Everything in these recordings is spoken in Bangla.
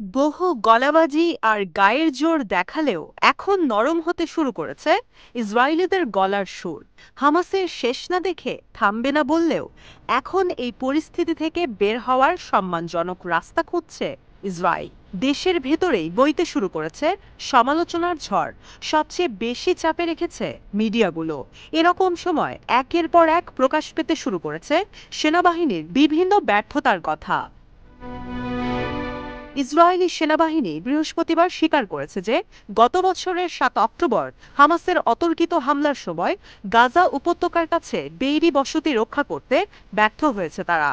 বহু গলাবাজি আর গায়ের জোর দেখালেও এখন নরম হতে শুরু করেছে ইসরায়েলিদের গলার সুর। হামাসের শেষ না দেখে থামবে না বললেও এখন এই পরিস্থিতি থেকে বের হওয়ার সম্মানজনক রাস্তা খুঁজছে ইসরায়েল। দেশের ভেতরেই বইতে শুরু করেছে সমালোচনার ঝড়। সবচেয়ে বেশি চাপে রেখেছে মিডিয়াগুলো। এরকম সময় একের পর এক প্রকাশ পেতে শুরু করেছে সেনাবাহিনীর বিভিন্ন ব্যর্থতার কথা। ইসরায়েলি সেনাবাহিনী বৃহস্পতিবার স্বীকার করেছে যে গত বছরের 7 অক্টোবর হামাসের অতর্কিত হামলার সময় গাজা উপত্যকার কাছে বেইলি বসতি রক্ষা করতে ব্যর্থ হয়েছে তারা।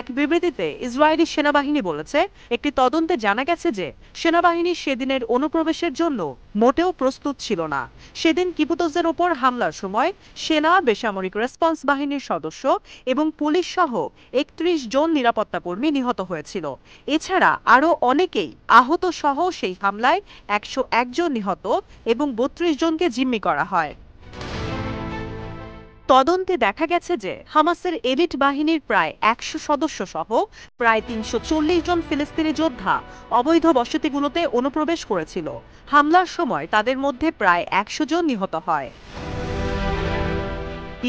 এক বিবৃতিতে ইসরায়েলি সেনাবাহিনী বলেছে, একটি তদন্তে জানা গেছে যে সেনাবাহিনী সেদিনের অনুপ্রবেশের জন্য মোটেও প্রস্তুত ছিল না। সেদিন কিবুতজের ওপর হামলার সময় সেনা, বেসামরিক রেসপন্স বাহিনীর সদস্য এবং পুলিশ সহ 31 জন নিরাপত্তা কর্মী নিহত হয়েছিল। এছাড়া আরও অনেকেই আহত সহ সেই হামলায় 101 জন নিহত এবং 32 জনকে জিম্মি করা হয়। তদন্তে দেখা গেছে যে হামাসের এলিট বাহিনীর প্রায় 100 সদস্য সহ প্রায় 340 জন ফিলিস্তিনি যোদ্ধা অবৈধ বসতিগুলোতে অনুপ্রবেশ করেছিল। হামলার সময় তাদের মধ্যে প্রায় 100 জন নিহত হয়।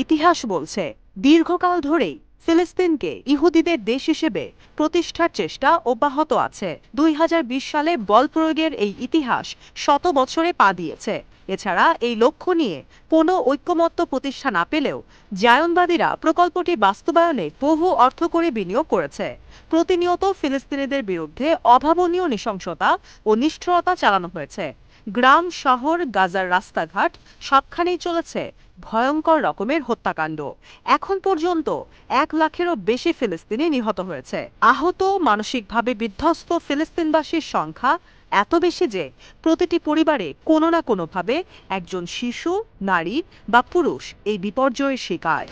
ইতিহাস বলছে, দীর্ঘকাল ধরেই ফিলিস্তিনকে ইহুদিদের দেশ হিসেবে প্রতিষ্ঠার চেষ্টা অব্যাহত আছে। 2020 সালে বল প্রয়োগের এই ইতিহাস শত বছরে পা দিয়েছে। এছাড়া এই লক্ষ্য নিয়ে কোনো ঐক্যমত্য প্রতিষ্ঠা না পেলেও জায়নবাদীরা প্রকল্পটি বাস্তবায়নে বহু অর্থ করে বিনিয়োগ করেছে। প্রতিনিয়ত ফিলিস্তিনিদের বিরুদ্ধে অভাবনীয় নৃশংসতা ও নিষ্ঠুরতা চালানো হয়েছে। গ্রাম, শহর, গাজার রাস্তাঘাট সবখানেই চলেছে ভয়ঙ্কর রকমের হত্যাকাণ্ড। এখন পর্যন্ত 1 লাখেরও বেশি ফিলিস্তিনি নিহত হয়েছে। আহত, মানসিকভাবে বিধ্বস্ত ফিলিস্তিনবাসীর সংখ্যা এত বেশি যে প্রতিটি পরিবারে কোনো না কোনোভাবে একজন শিশু, নারী বা পুরুষ এই বিপর্যয়ের শিকার।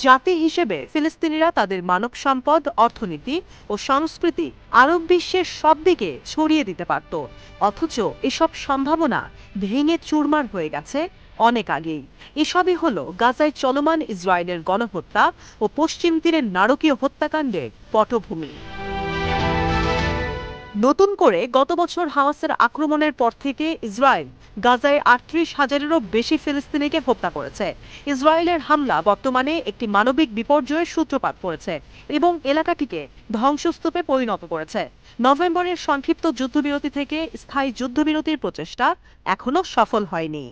জাতি হিসেবে ফিলিস্তিনিরা তাদের মানব সম্পদ, অর্থনীতি ও সংস্কৃতি আরব বিশ্বের সব দিকে ছড়িয়ে দিতে পারত। অথচ এসব সম্ভাবনা ভেঙে চুরমার হয়ে গেছে অনেক আগেই। এসবই হলো গাজায় চলমান ইসরায়েলের গণহত্যা ও পশ্চিম তীরের নারকীয় হত্যাকাণ্ডের পটভূমি। নতুন করে গত বছর হামাসের আক্রমণের পর থেকে ইসরায়েল গাজায় 38,000-এরও বেশি ফিলিস্তিনিকে হত্যা করেছে। ইসরায়েলের হামলা বর্তমানে একটি মানবিক বিপর্যয়ের সূত্রপাত করেছে এবং এলাকাটিকে ধ্বংসস্তূপে পরিণত করেছে। নভেম্বরের সংক্ষিপ্ত যুদ্ধবিরতি থেকে স্থায়ী যুদ্ধবিরতির প্রচেষ্টা এখনো সফল হয়নি।